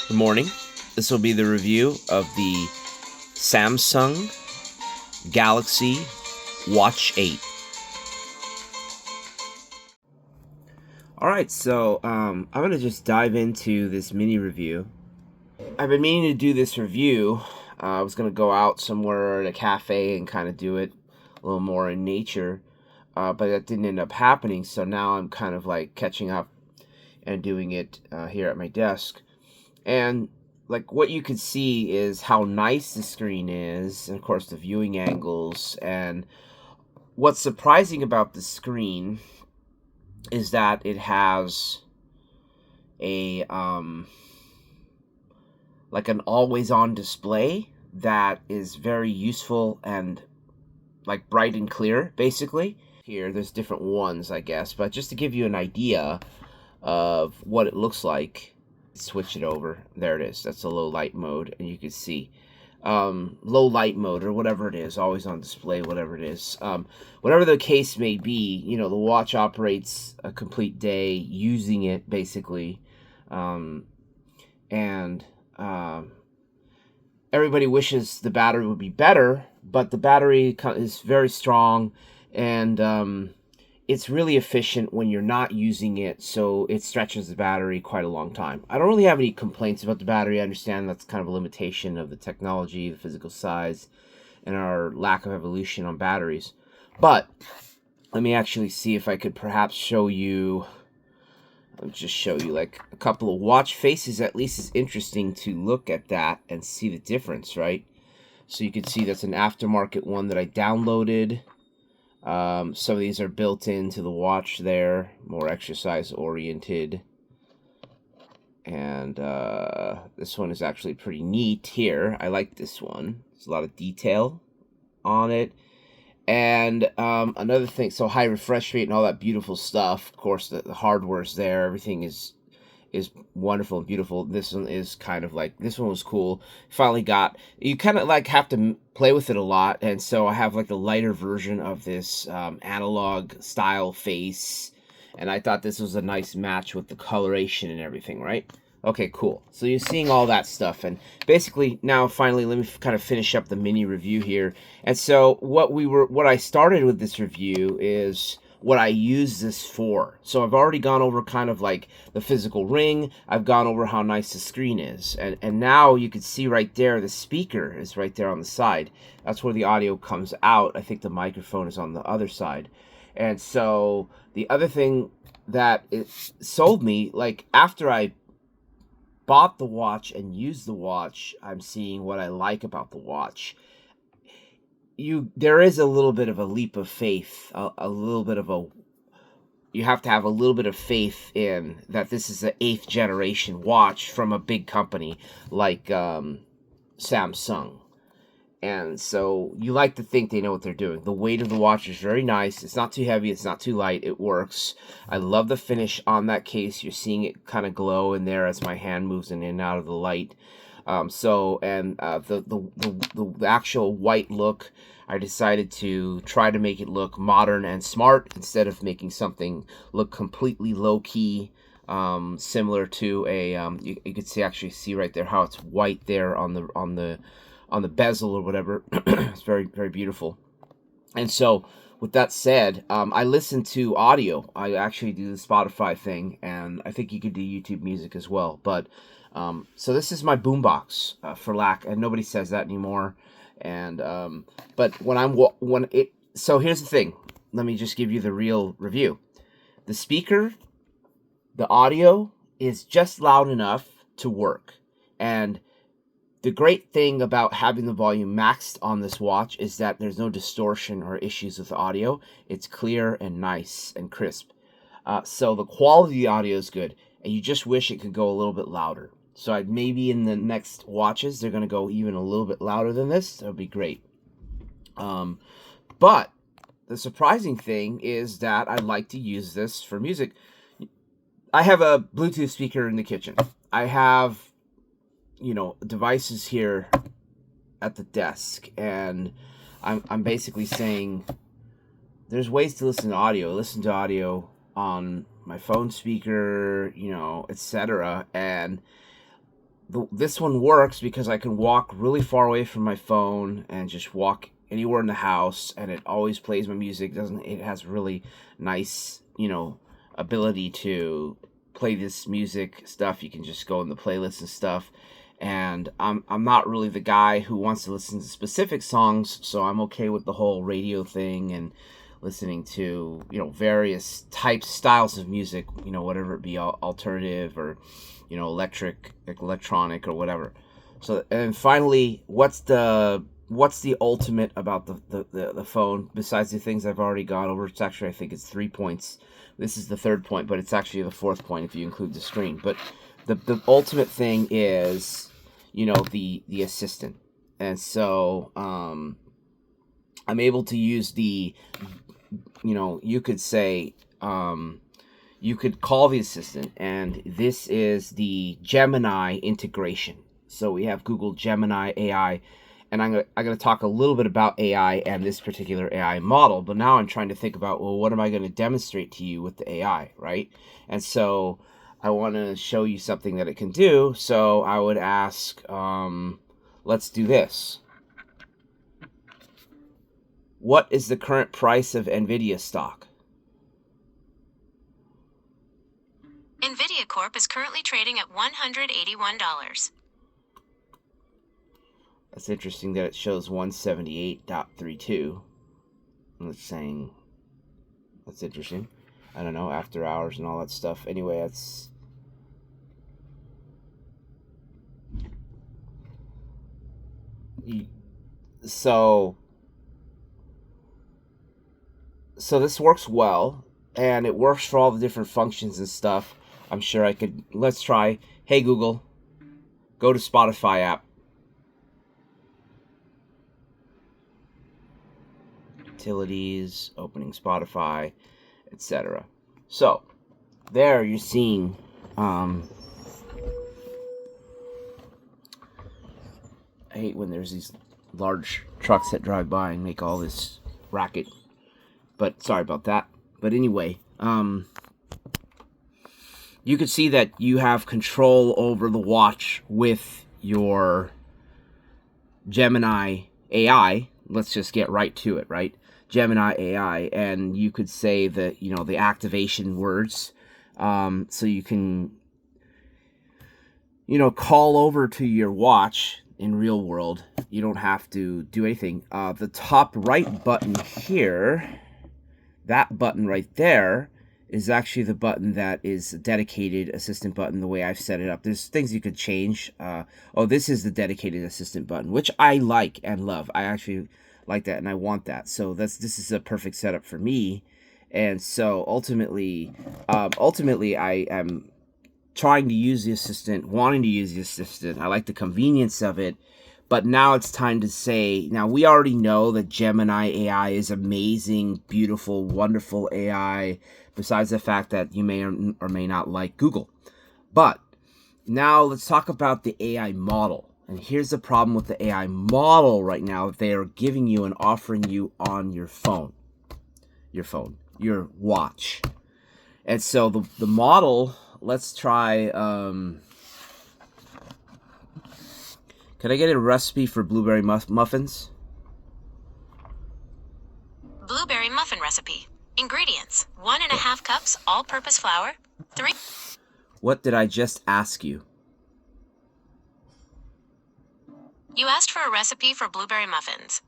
Good morning. This will be the review of the Samsung Galaxy Watch 8. Alright, so I'm going to just dive into this mini review. I've been meaning to do this review. I was going to go out somewhere at a cafe and kind of do it a little more in nature, but that didn't end up happening, so now I'm kind of like catching up and doing it here at my desk. And like what you can see is how nice the screen is, and of course the viewing angles. And what's surprising about the screen is that it has a like an always on display that is very useful and like bright and clear. Basically here there's different ones, I guess, but just to give you an idea of what it looks like, switch it over. There it is. That's a low light mode, and you can see low light mode or whatever it is, always on display, whatever it is. Whatever the case may be, you know, the watch operates a complete day using it basically, and everybody wishes the battery would be better, but the battery is very strong, and it's really efficient when you're not using it, so it stretches the battery quite a long time. I don't really have any complaints about the battery. I understand that's kind of a limitation of the technology, the physical size, and our lack of evolution on batteries. But let me actually see if I could perhaps show you, I'll just show you like a couple of watch faces. At least it's interesting to look at that and see the difference, right? So you can see that's an aftermarket one that I downloaded. Some of these are built into the watch there, more exercise oriented. And this one is actually pretty neat here. I like this one. There's a lot of detail on it. And another thing, so high refresh rate and all that beautiful stuff. Of course, the hardware's there. Everything is wonderful and beautiful. This one is kind of like, this one was cool. Finally got, you kind of like have to play with it a lot, and so I have like the lighter version of this analog style face, and I thought this was a nice match with the coloration and everything, right? Okay, cool. So you're seeing all that stuff, and basically now finally let me kind of finish up the mini review here. And so what I started with this review is what I use this for. So I've already gone over kind of like the physical ring. I've gone over how nice the screen is. And now you can see right there, the speaker is right there on the side. That's where the audio comes out. I think the microphone is on the other side. And so the other thing that it sold me, like after I bought the watch and used the watch, I'm seeing what I like about the watch. There is a little bit of a leap of faith, a little bit of a, you have to have a little bit of faith in that this is an 8th generation watch from a big company like Samsung. And so you like to think they know what they're doing. The weight of the watch is very nice. It's not too heavy. It's not too light. It works. I love the finish on that case. You're seeing it kind of glow in there as my hand moves in and out of the light. The actual white look, I decided to try to make it look modern and smart instead of making something look completely low-key, similar to a, you can actually see right there how it's white there on the bezel or whatever. It's very, very beautiful. And so with that said, I listen to audio. I actually do the Spotify thing, and I think you could do YouTube music as well. But so this is my boombox, for lack, and nobody says that anymore. And but so here's the thing. Let me just give you the real review. The speaker, the audio is just loud enough to work. And the great thing about having the volume maxed on this watch is that there's no distortion or issues with the audio. It's clear and nice and crisp. So the quality of the audio is good, and you just wish it could go a little bit louder. So maybe in the next watches, they're going to go even a little bit louder than this. That would be great. But the surprising thing is that I like to use this for music. I have a Bluetooth speaker in the kitchen. I have, you know, devices here at the desk, and I'm basically saying there's ways to listen to audio. Listen to audio on my phone speaker, you know, etc. And this one works because I can walk really far away from my phone and just walk anywhere in the house, and it always plays my music. It has really nice, ability to play this music stuff. You can just go in the playlist and stuff. And I'm not really the guy who wants to listen to specific songs, so I'm okay with the whole radio thing and listening to various types, styles of music, whatever it be, alternative or electronic or whatever. So, and finally, what's the ultimate about the phone besides the things I've already gone over? It's actually, I think it's 3 points. This is the third point, but it's actually the fourth point if you include the screen. But the ultimate thing is the assistant. And so I'm able to use the you could say you could call the assistant, and this is the Gemini integration. So we have Google Gemini AI, and I'm going to talk a little bit about AI and this particular AI model, but now I'm trying to think about, well, what am I going to demonstrate to you with the AI, right? And so I want to show you something that it can do. So I would ask, let's do this. What is the current price of NVIDIA stock? NVIDIA Corp is currently trading at $181. That's interesting that it shows 178.32. It's saying, that's interesting. I don't know, after hours and all that stuff. Anyway, that's... So this works well, and it works for all the different functions and stuff. I'm sure I could... Let's try, hey Google, go to Spotify app. Utilities, opening Spotify, etc. So there you're seeing I hate when there's these large trucks that drive by and make all this racket, but sorry about that. But anyway, you can see that you have control over the watch with your Gemini AI. Let's just get right to it, right? Gemini AI, and you could say that, the activation words, so you can, call over to your watch in real world. You don't have to do anything. The top right button here, that button right there, is actually the button that is a dedicated assistant button the way I've set it up. There's things you could change. This is the dedicated assistant button, which I like and love. I actually like that, and I want that. So this is a perfect setup for me. And so ultimately I am trying to use the assistant, wanting to use the assistant. I like the convenience of it. But now it's time to say, now we already know that Gemini AI is amazing, beautiful, wonderful AI, besides the fact that you may or may not like Google. But now let's talk about the AI model. And here's the problem with the AI model right now that they are giving you and offering you on your phone, your watch. And so the model, let's try, can I get a recipe for blueberry muffins? Blueberry muffin recipe. Ingredients: 1.5 cups all-purpose flour. 3. What did I just ask you? You asked for a recipe for blueberry muffins.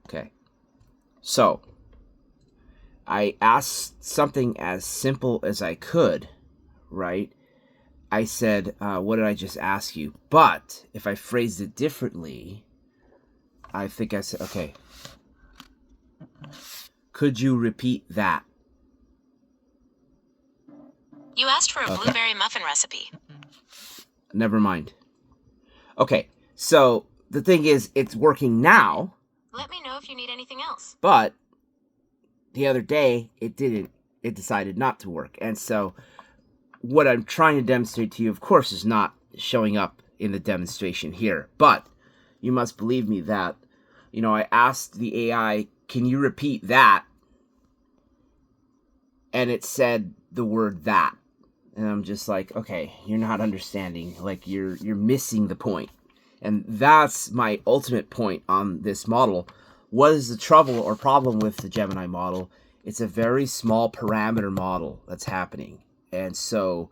Okay. So, I asked something as simple as I could, right? I said, what did I just ask you? But if I phrased it differently, I think I said, okay, could you repeat that? You asked for a blueberry muffin recipe. Never mind. Okay, so the thing is, it's working now. Let me know if you need anything else. But the other day, it didn't. It decided not to work. And so what I'm trying to demonstrate to you, of course, is not showing up in the demonstration here. But you must believe me that, I asked the AI, can you repeat that? And it said the word that. And I'm just like, okay, you're not understanding. Like you're missing the point. And that's my ultimate point on this model. What is the trouble or problem with the Gemini model? It's a very small parameter model that's happening. And so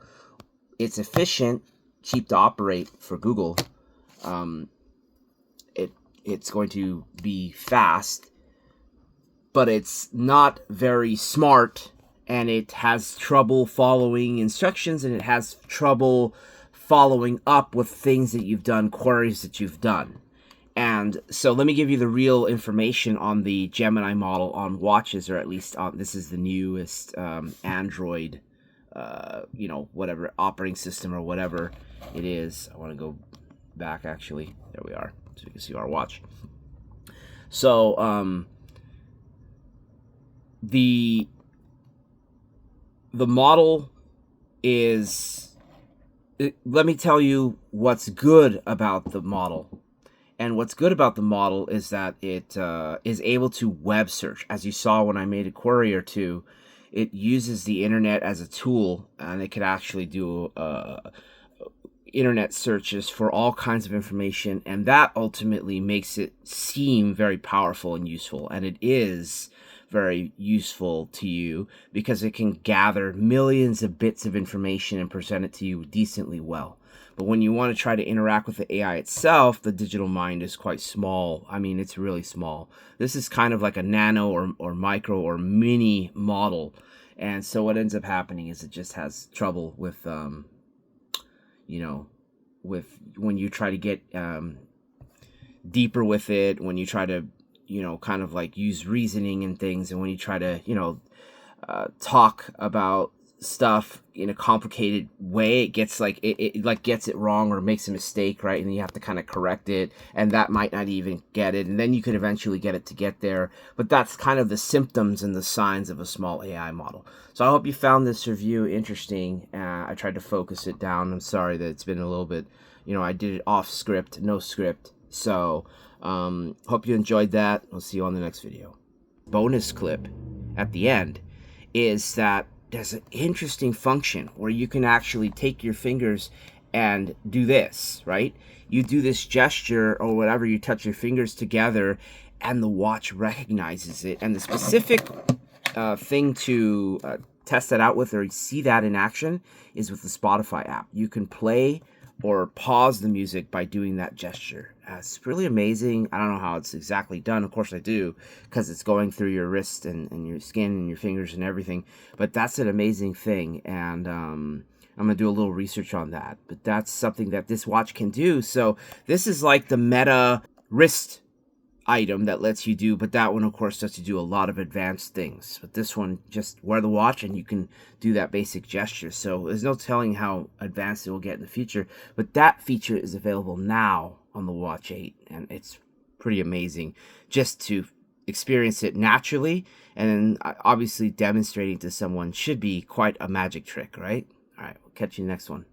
it's efficient, cheap to operate for Google. It's going to be fast, but it's not very smart, and it has trouble following instructions, and it has trouble following up with things that you've done, queries that you've done. And so let me give you the real information on the Gemini model on watches, or at least on, this is the newest Android, whatever operating system or whatever it is. I want to go back, actually. There we are, so you can see our watch. So the model is, let me tell you what's good about the model. And what's good about the model is that it is able to web search. As you saw when I made a query or two, it uses the internet as a tool, and it can actually do internet searches for all kinds of information, and that ultimately makes it seem very powerful and useful. And it is very useful to you because it can gather millions of bits of information and present it to you decently well. But when you want to try to interact with the AI itself, the digital mind is quite small. I mean, it's really small. This is kind of like a nano or micro or mini model. And so what ends up happening is it just has trouble with, with when you try to get deeper with it, when you try to, kind of like use reasoning and things, and when you try to, talk about stuff in a complicated way, it gets like it like gets it wrong or makes a mistake, right? And you have to kind of correct it, and that might not even get it, and then you could eventually get it to get there. But that's kind of the symptoms and the signs of a small AI model. So I hope you found this review interesting. I tried to focus it down. I'm sorry that it's been a little bit, I did it off script, no script. So hope you enjoyed that. I'll see you on the next video. Bonus clip at the end is that there's an interesting function where you can actually take your fingers and do this, right? You do this gesture or whatever, you touch your fingers together, and the watch recognizes it. And the specific thing to test that out with, or see that in action, is with the Spotify app. You can play or pause the music by doing that gesture. It's really amazing. I don't know how it's exactly done. Of course I do, because it's going through your wrist and your skin and your fingers and everything. But that's an amazing thing, and I'm going to do a little research on that. But that's something that this watch can do. So this is like the meta wrist item that lets you do, but that one of course lets you do a lot of advanced things. But this one, just wear the watch and you can do that basic gesture. So there's no telling how advanced it will get in the future, but that feature is available now on the Watch 8, and it's pretty amazing just to experience it naturally. And then obviously demonstrating to someone should be quite a magic trick, right? All right, we'll catch you next one.